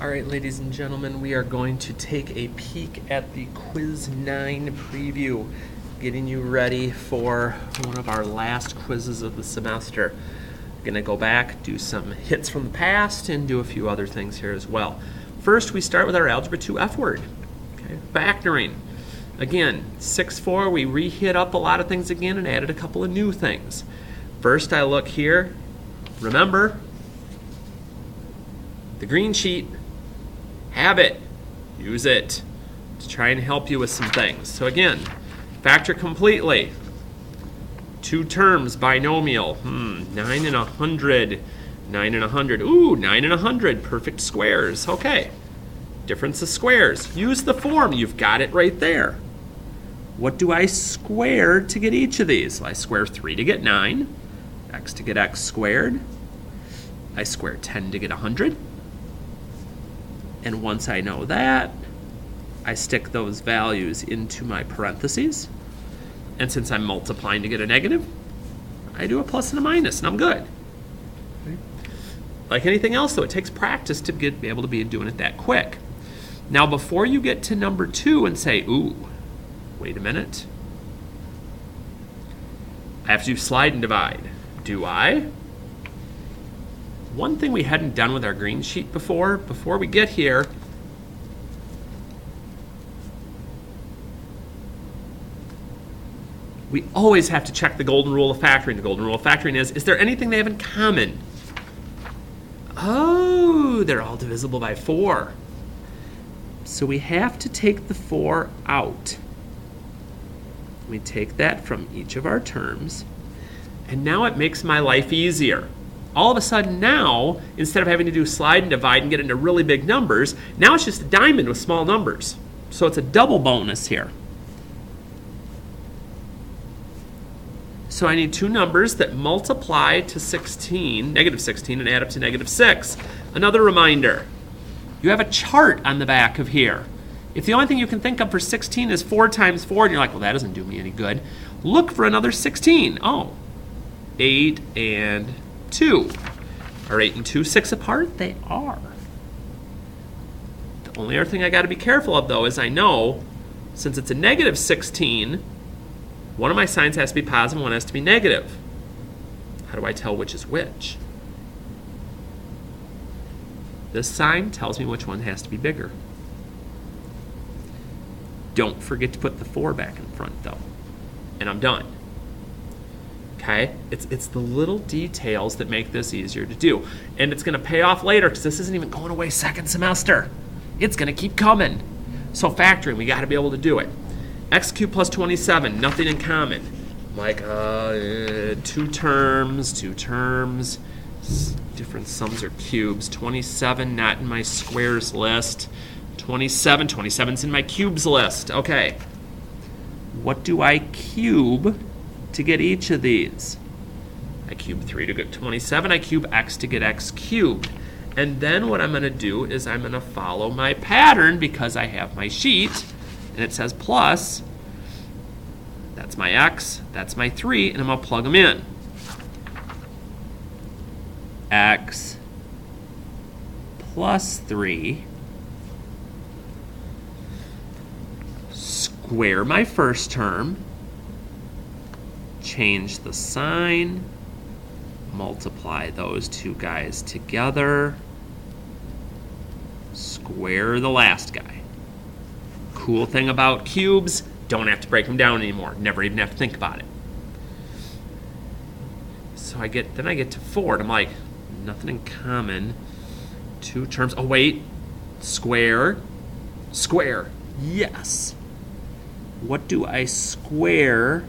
All right, ladies and gentlemen, we are going to take a peek at the Quiz 9 preview, getting you ready for one of our last quizzes of the semester. Going to go back, do some hits from the past, and do a few other things here as well. First, we start with our Algebra 2 F word, okay? Factoring. Again, 6-4, we re-hit up a lot of things again and added a couple of new things. First, I look here. Remember, the green sheet, have it, use it to try and help you with some things. So again, factor completely. Two terms, binomial. 9 and 100. 9 and 100. Ooh, 9 and 100. Perfect squares. Okay. Difference of squares. Use the form. You've got it right there. What do I square to get each of these? Well, I square 3 to get 9. X to get x squared. I square 10 to get 100. And once I know that, I stick those values into my parentheses. And since I'm multiplying to get a negative, I do a plus and a minus, and I'm good. Okay. Like anything else, though, it takes practice to be able to be doing it that quick. Now, before you get to number 2 and say, ooh, wait a minute. I have to do slide and divide. Do I? One thing we hadn't done with our green sheet before we get here, we always have to check the golden rule of factoring. The golden rule of factoring is there anything they have in common? Oh, they're all divisible by 4. So we have to take the 4 out. We take that from each of our terms, and now it makes my life easier. All of a sudden now, instead of having to do slide and divide and get into really big numbers, now it's just a diamond with small numbers. So it's a double bonus here. So I need two numbers that multiply to 16, negative 16, and add up to negative 6. Another reminder, you have a chart on the back of here. If the only thing you can think of for 16 is 4 times 4, and you're like, well, that doesn't do me any good, look for another 16. Oh, 8 and 2. Are 8 and 2 6 apart? They are. The only other thing I got to be careful of, though, is I know since it's a negative 16, one of my signs has to be positive, one has to be negative. How do I tell which is which? This sign tells me which one has to be bigger. Don't forget to put the 4 back in front, though. And I'm done. Okay? It's the little details that make this easier to do. And it's going to pay off later because this isn't even going away second semester. It's going to keep coming. So factoring, we got to be able to do it. X cubed plus 27, nothing in common. Like, two terms, different sums or cubes. 27, not in my squares list. 27's in my cubes list. Okay. What do I cube to get each of these? I cube 3 to get 27. I cube x to get x cubed. And then what I'm going to do is I'm going to follow my pattern because I have my sheet. And it says plus, that's my x, that's my 3, and I'm going to plug them in. X plus 3, square my first term, change the sign, multiply those two guys together, square the last guy. Cool thing about cubes, don't have to break them down anymore. Never even have to think about it. So then I get to 4, and I'm like, nothing in common. Two terms. Oh, wait. Square. Yes. What do I square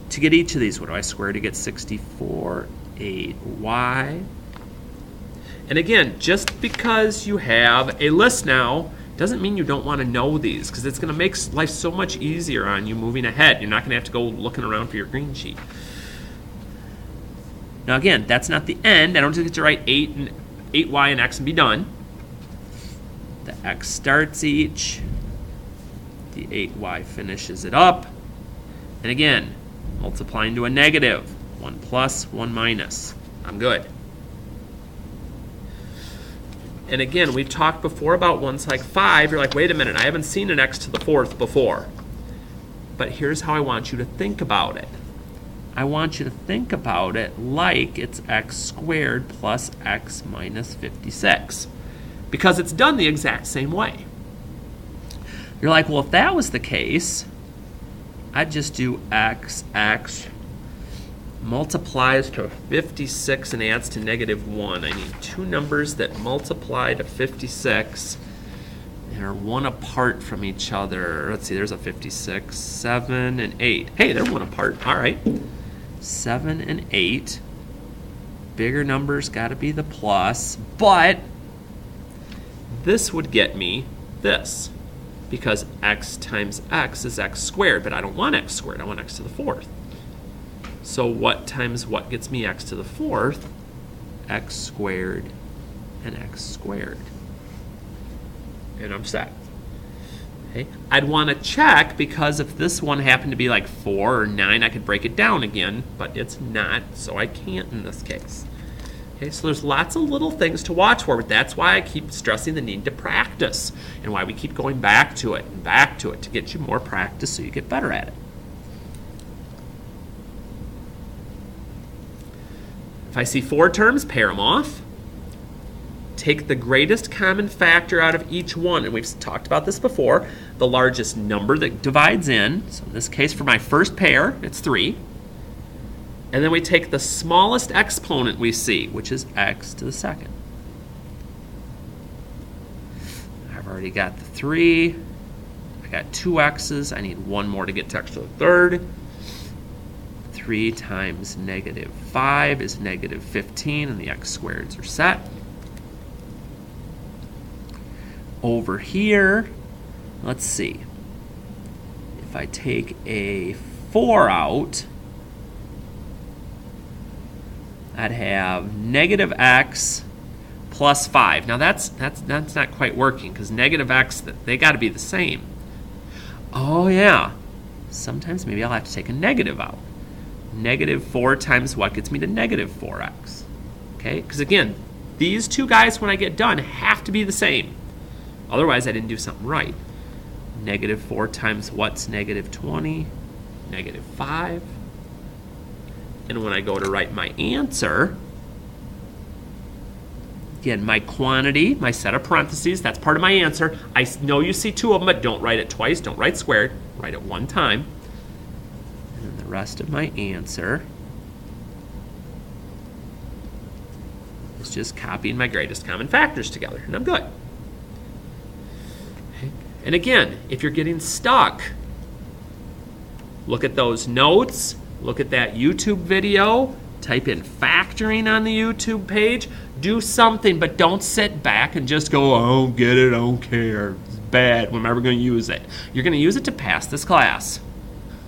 to get each of these? What do I square to get 64? 8y. And again, just because you have a list now doesn't mean you don't want to know these, because it's going to make life so much easier on you moving ahead. You're not going to have to go looking around for your green sheet. Now again, that's not the end. I don't just get to write 8y and x and be done. The x starts each. The 8y finishes it up. And again, multiplying to a negative. 1 plus, 1 minus. I'm good. And again, we've talked before about ones like 5. You're like, wait a minute, I haven't seen an x to the 4th before. But here's how I want you to think about it. I want you to think about it like it's x squared plus x minus 56. Because it's done the exact same way. You're like, well, if that was the case, I'd just do x multiplies to 56 and adds to -1. I need two numbers that multiply to 56 and are 1 apart from each other. Let's see, there's a 56, 7 and 8. Hey, they're 1 apart. All right. 7 and 8. Bigger numbers got to be the plus, but this would get me this, because x times x is x squared, but I don't want x squared, I want x to the 4th. So what times what gets me x to the 4th? X squared and x squared. And I'm set. Okay. I'd want to check, because if this one happened to be like 4 or 9, I could break it down again, but it's not, so I can't in this case. Okay, so there's lots of little things to watch for, but that's why I keep stressing the need to practice, and why we keep going back to it and back to it to get you more practice so you get better at it. If I see 4 terms, pair them off. Take the greatest common factor out of each one, and we've talked about this before, the largest number that divides in. So in this case, for my first pair, it's 3. And then we take the smallest exponent we see, which is x to the 2nd. I've already got the 3. I got 2 x's. I need 1 more to get to x to the 3rd. 3 times -5 is -15, and the x squareds are set. Over here, let's see. If I take a 4 out, I'd have -x plus 5. Now that's not quite working, because -x, they got to be the same. Oh yeah. Sometimes maybe I'll have to take a negative out. -4 times what gets me to -4x. Okay? Because again, these two guys, when I get done, have to be the same. Otherwise, I didn't do something right. -4 times what's -20? -5. And when I go to write my answer, again, my quantity, my set of parentheses, that's part of my answer. I know you see 2 of them, but don't write it twice. Don't write squared. Write it 1 time. And then the rest of my answer is just copying my greatest common factors together, and I'm good. Okay. And again, if you're getting stuck, look at those notes. Look at that YouTube video, type in factoring on the YouTube page, do something, but don't sit back and just go, I don't get it, I don't care, it's bad, I'm never going to use it. You're going to use it to pass this class,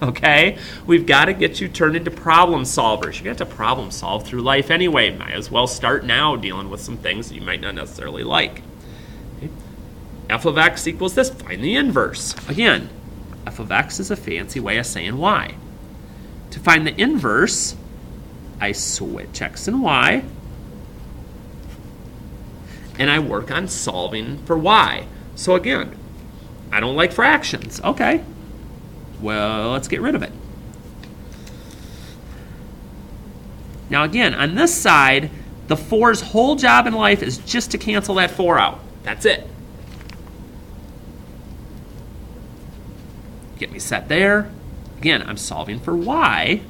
okay? We've got to get you turned into problem solvers. You're going to have to problem solve through life anyway. Might as well start now dealing with some things that you might not necessarily like. Okay? F of x equals this, find the inverse. Again, f of x is a fancy way of saying y. To find the inverse, I switch x and y, and I work on solving for y. So again, I don't like fractions. Okay, well, let's get rid of it. Now again, on this side, the 4's whole job in life is just to cancel that 4 out. That's it. Get me set there. Again, I'm solving for y,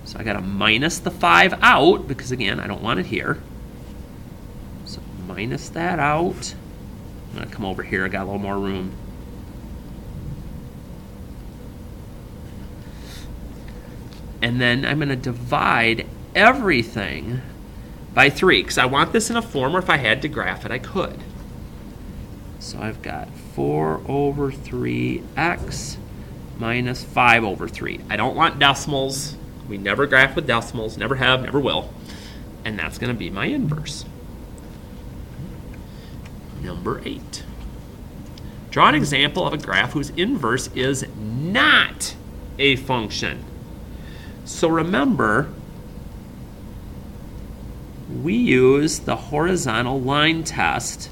so I got to minus the 5 out, because again, I don't want it here. So minus that out. I'm going to come over here, I got a little more room. And then I'm going to divide everything by 3, because I want this in a form where if I had to graph it, I could. So I've got 4 over 3x minus 5 over 3. I don't want decimals. We never graph with decimals, never have, never will. And that's going to be my inverse. Number 8. Draw an example of a graph whose inverse is not a function. So remember, we use the horizontal line test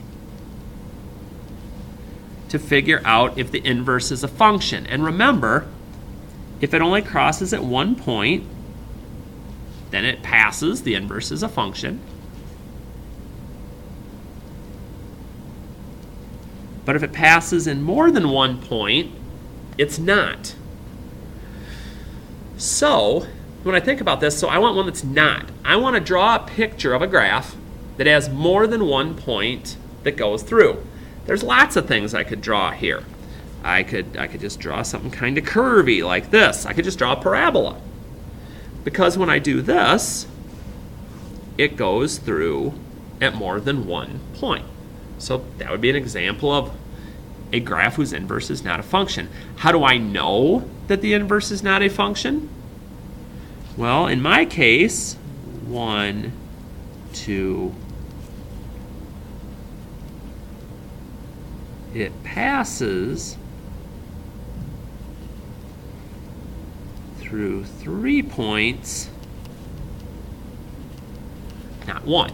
to figure out if the inverse is a function. And remember, if it only crosses at one point, then it passes, the inverse is a function. But if it passes in more than one point, it's not. So, when I think about this, so I want one that's not. I want to draw a picture of a graph that has more than one point that goes through. There's lots of things I could draw here. I could just draw something kind of curvy like this. I could just draw a parabola. Because when I do this, it goes through at more than one point. So that would be an example of a graph whose inverse is not a function. How do I know that the inverse is not a function? Well, in my case, 1, 2, it passes through 3 points, not 1.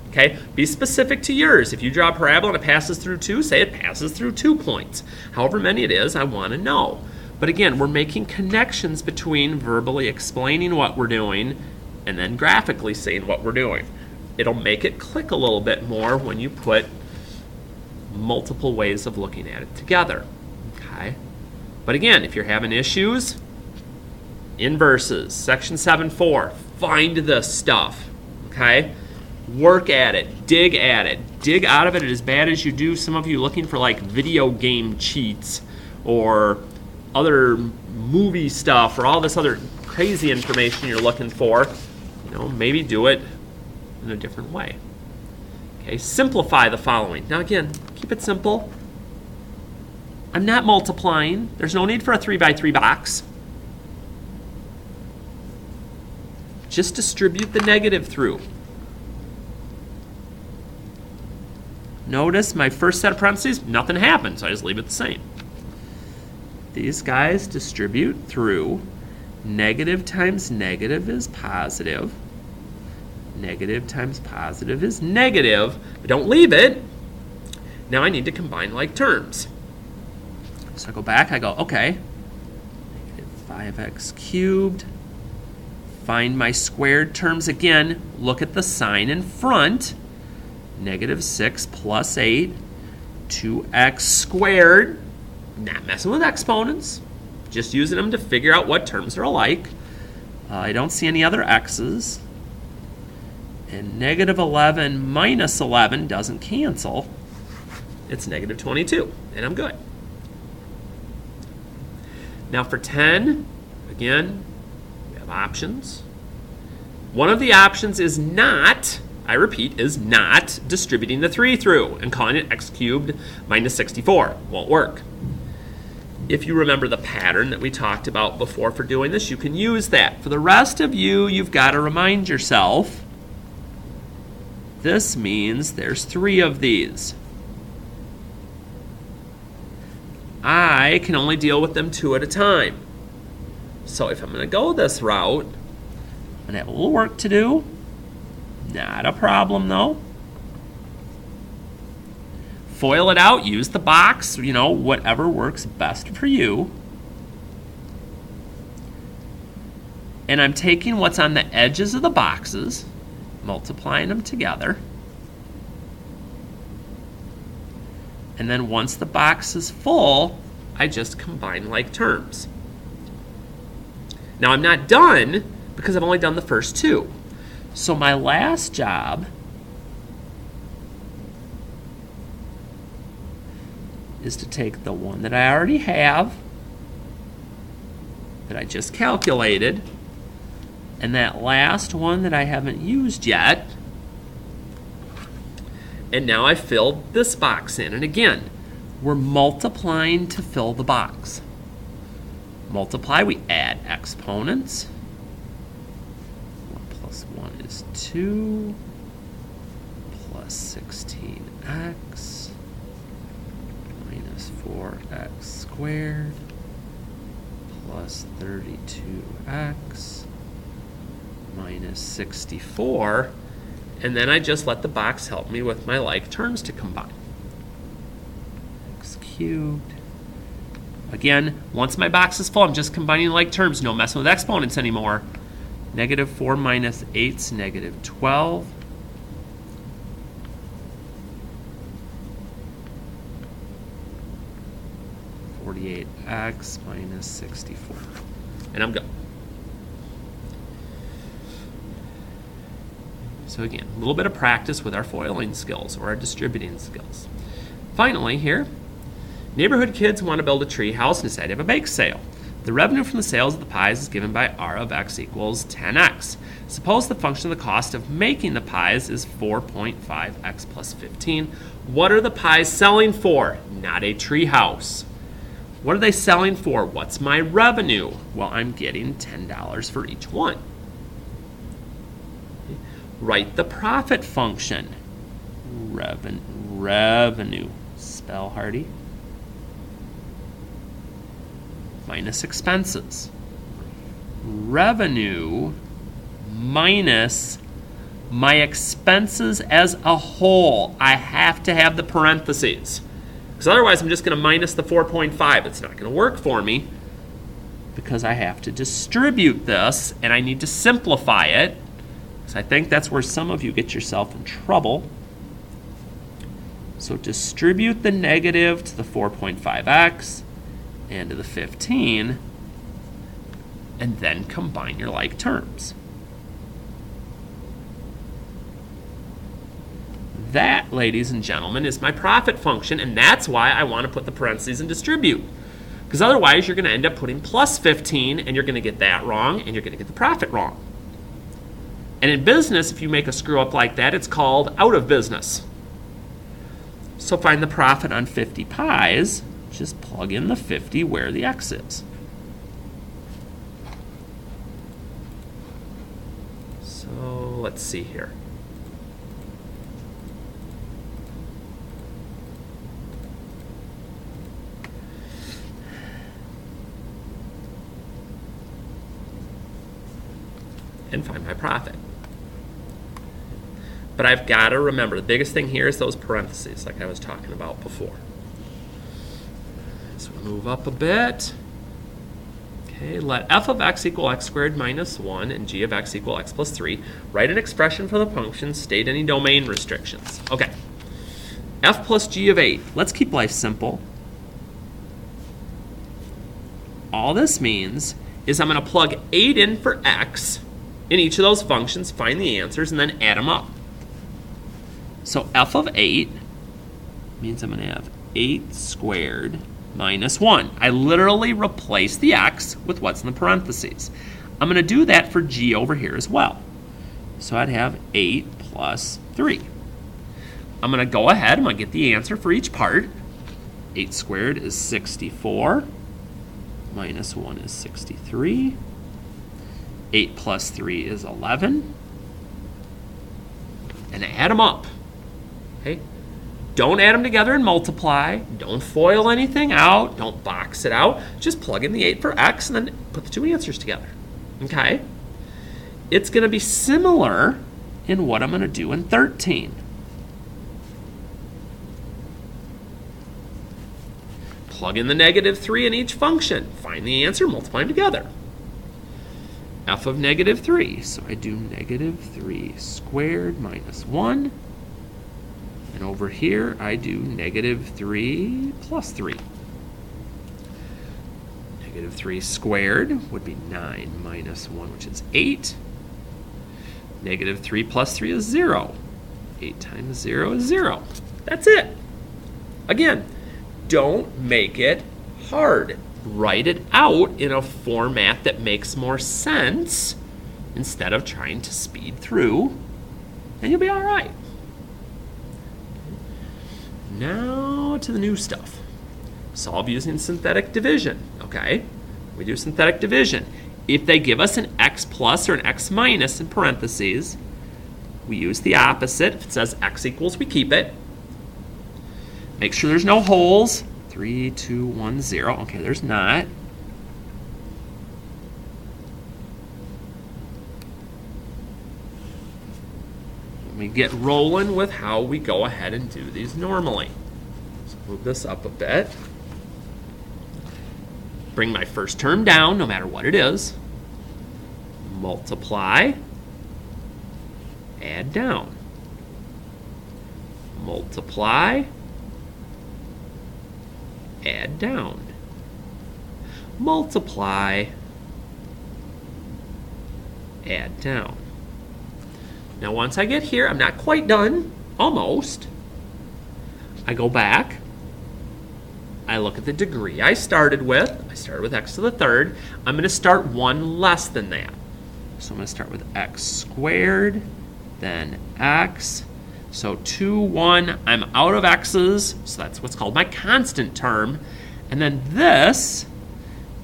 Okay, be specific to yours. If you draw a parabola and it passes through 2, say it passes through 2 points. However many it is, I want to know. But again, we're making connections between verbally explaining what we're doing and then graphically saying what we're doing. It'll make it click a little bit more when you put multiple ways of looking at it together. Okay? But again, if you're having issues, inverses, section 7.4, find this stuff. Okay? Work at it, dig out of it as bad as you do some of you looking for like video game cheats or other movie stuff or all this other crazy information you're looking for. You know, maybe do it in a different way. Okay, simplify the following. Now again, keep it simple. I'm not multiplying. There's no need for a 3x3 box. Just distribute the negative through. Notice my first set of parentheses, nothing happened, so I just leave it the same. These guys distribute through. Negative times negative is positive. Negative times positive is negative, but don't leave it. Now I need to combine like terms. So I go back, I go, okay, negative 5x cubed. Find my squared terms again. Look at the sign in front. Negative 6 plus 8, 2x squared. Not messing with exponents. Just using them to figure out what terms are alike. I don't see any other x's. And negative 11 minus 11 doesn't cancel. It's negative 22, and I'm good. Now for 10, again, we have options. One of the options is not, I repeat, is not distributing the 3 through and calling it x cubed minus 64. Won't work. If you remember the pattern that we talked about before for doing this, you can use that. For the rest of you, you've got to remind yourself, this means there's 3 of these. I can only deal with them 2 at a time. So if I'm going to go this route, I'm going to have a little work to do. Not a problem, though. Foil it out, use the box, you know, whatever works best for you. And I'm taking what's on the edges of the boxes, multiplying them together. And then once the box is full, I just combine like terms. Now I'm not done because I've only done the first 2. So my last job is to take the one that I already have, that I just calculated, and that last one that I haven't used yet, and now I filled this box in. And again, we're multiplying to fill the box. Multiply, we add exponents. 1 plus 1 is 2, plus 16x, minus 4x squared, plus 32x, minus 64. And then I just let the box help me with my like terms to combine. X cubed. Again, once my box is full, I'm just combining like terms, no messing with exponents anymore. Negative 4 minus 8 is negative 12. X minus 64. And I'm good. So again, a little bit of practice with our foiling skills or our distributing skills. Finally here, neighborhood kids want to build a tree house and decide to have a bake sale. The revenue from the sales of the pies is given by R of x equals 10x. Suppose the function of the cost of making the pies is 4.5x plus 15. What are the pies selling for? Not a tree house. What are they selling for? What's my revenue? Well, I'm getting $10 for each one. Write the profit function. Revenue. Spell Harty. Minus expenses. Revenue minus my expenses as a whole. I have to have the parentheses. Because otherwise I'm just going to minus the 4.5. It's not going to work for me because I have to distribute this and I need to simplify it. So I think that's where some of you get yourself in trouble. So distribute the negative to the 4.5x and to the 15 and then combine your like terms. That, ladies and gentlemen, is my profit function, and that's why I want to put the parentheses and distribute. Because otherwise, you're going to end up putting plus 15, and you're going to get that wrong, and you're going to get the profit wrong. And in business, if you make a screw up like that, it's called out of business. So find the profit on 50 pies. Just plug in the 50 where the x is. So let's see here. And find my profit. But I've got to remember, the biggest thing here is those parentheses, like I was talking about before. So we move up a bit. Okay, let f of x equal x squared minus 1 and g of x equal x plus 3. Write an expression for the function, state any domain restrictions. Okay, f plus g of 8. Let's keep life simple. All this means is I'm going to plug 8 in for x in each of those functions, find the answers, and then add them up. So f of 8 means I'm going to have 8 squared minus 1. I literally replace the x with what's in the parentheses. I'm going to do that for g over here as well. So I'd have 8 plus 3. I'm going to go ahead, I'm going to get the answer for each part. 8 squared is 64. Minus 1 is 63. 8 plus 3 is 11. And add them up. Okay? Don't add them together and multiply. Don't FOIL anything out. Don't box it out. Just plug in the 8 for x and then put the two answers together. Okay? It's going to be similar in what I'm going to do in 13. Plug in the negative 3 in each function. Find the answer, multiply them together. F of negative 3. So I do negative 3 squared minus 1. And over here, I do negative 3 plus 3. Negative 3 squared would be 9 minus 1, which is 8. Negative 3 plus 3 is 0. 8 times 0 is 0. That's it. Again, don't make it hard. Write it out in a format that makes more sense instead of trying to speed through, and you'll be all right. Now to the new stuff. Solve using synthetic division. Okay, we do synthetic division. If they give us an x plus or an x minus in parentheses, we use the opposite. If it says x equals, we keep it. Make sure there's no holes. 3, 2, 1, 0. Okay, there's not. Let me we get rolling with how we go ahead and do these normally. So move this up a bit. Bring my first term down, no matter what it is. Multiply. Add down. Multiply. Add down. Multiply. Add down. Now once I get here, I'm not quite done, almost. I go back. I look at the degree I started with. I started with x to the third. I'm going to start one less than that. So I'm going to start with x squared, then x. So 2, 1, I'm out of x's, so that's what's called my constant term. And then this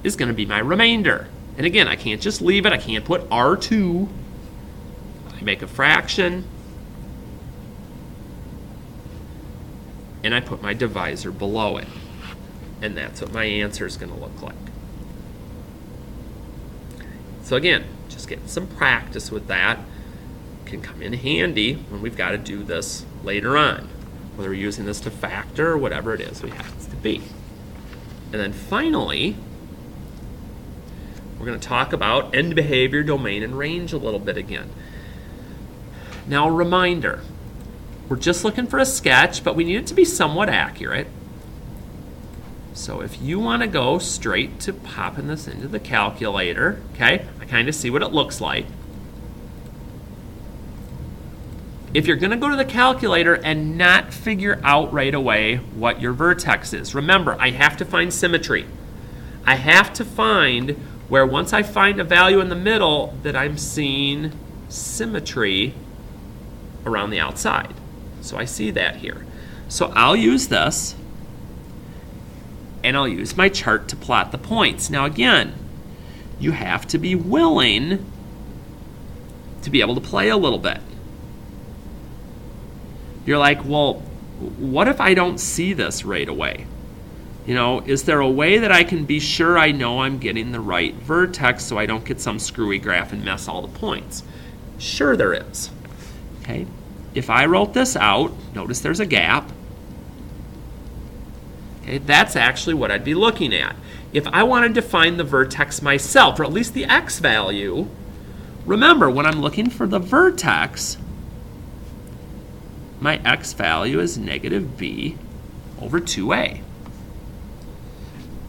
is going to be my remainder. And again, I can't just leave it. I can't put R2. I make a fraction. And I put my divisor below it. And that's what my answer is going to look like. So again, just getting some practice with that can come in handy when we've got to do this later on, whether we're using this to factor or whatever it is we have it to be. And then finally, we're going to talk about end behavior, domain, and range a little bit again. Now a reminder, we're just looking for a sketch, but we need it to be somewhat accurate. So if you want to go straight to popping this into the calculator, okay, I kind of see what it looks like. If you're going to go to the calculator and not figure out right away what your vertex is, remember, I have to find symmetry. I have to find where once I find a value in the middle that I'm seeing symmetry around the outside. So I see that here. So I'll use this, and I'll use my chart to plot the points. Now again, you have to be willing to be able to play a little bit. You're like, well, what if I don't see this right away? You know, is there a way that I can be sure I know I'm getting the right vertex so I don't get some screwy graph and mess all the points? Sure there is. Okay. If I wrote this out, notice there's a gap. Okay, that's actually what I'd be looking at. If I wanted to find the vertex myself, or at least the x value, remember, when I'm looking for the vertex, my x value is negative b over 2a.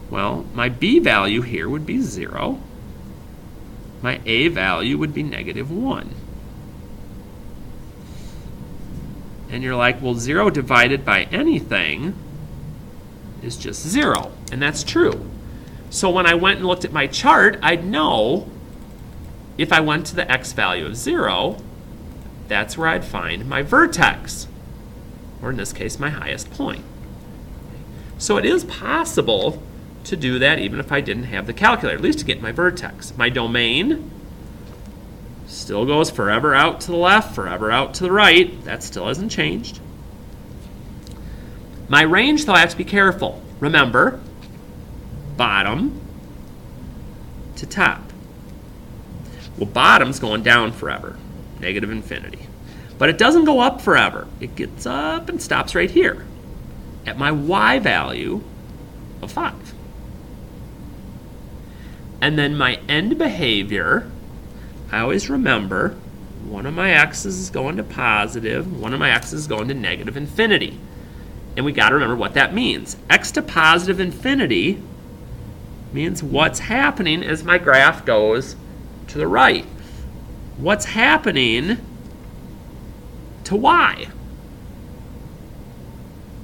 Well, my b value here would be 0. My a value would be negative 1. And you're like, well, 0 divided by anything is just 0. And that's true. So when I went and looked at my chart, I'd know if I went to the x value of 0, that's where I'd find my vertex, or in this case, my highest point. So it is possible to do that even if I didn't have the calculator, at least to get my vertex. My domain still goes forever out to the left, forever out to the right. That still hasn't changed. My range, though, I have to be careful. Remember, bottom to top. Well, bottom's going down forever, negative infinity. But it doesn't go up forever. It gets up and stops right here at my y value of 5. And then my end behavior, I always remember one of my x's is going to positive, one of my x's is going to negative infinity. And we got to remember what that means. X to positive infinity means what's happening as my graph goes to the right. What's happening to y?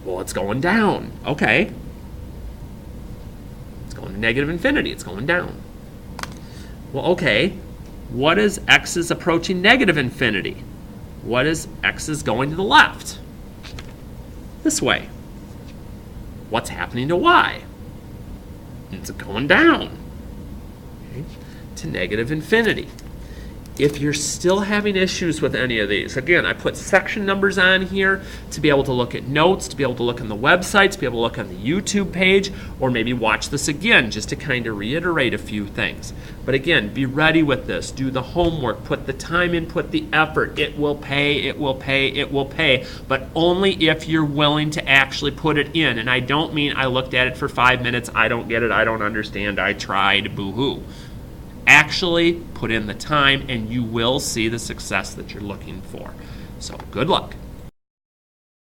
Well, it's going down. Okay. It's going to negative infinity. It's going down. Well, okay. What is x is approaching negative infinity? What is x is going to the left? This way. What's happening to y? It's going down, okay, to negative infinity. If you're still having issues with any of these, again, I put section numbers on here to be able to look at notes, to be able to look on the website, to be able to look on the YouTube page, or maybe watch this again just to kind of reiterate a few things. But again, be ready with this. Do the homework, put the time in, put the effort. It will pay, it will pay, it will pay, but only if you're willing to actually put it in. And I don't mean I looked at it for 5 minutes, I don't get it, I don't understand, I tried, boo-hoo. Actually put in the time and you will see the success that you're looking for. So good luck.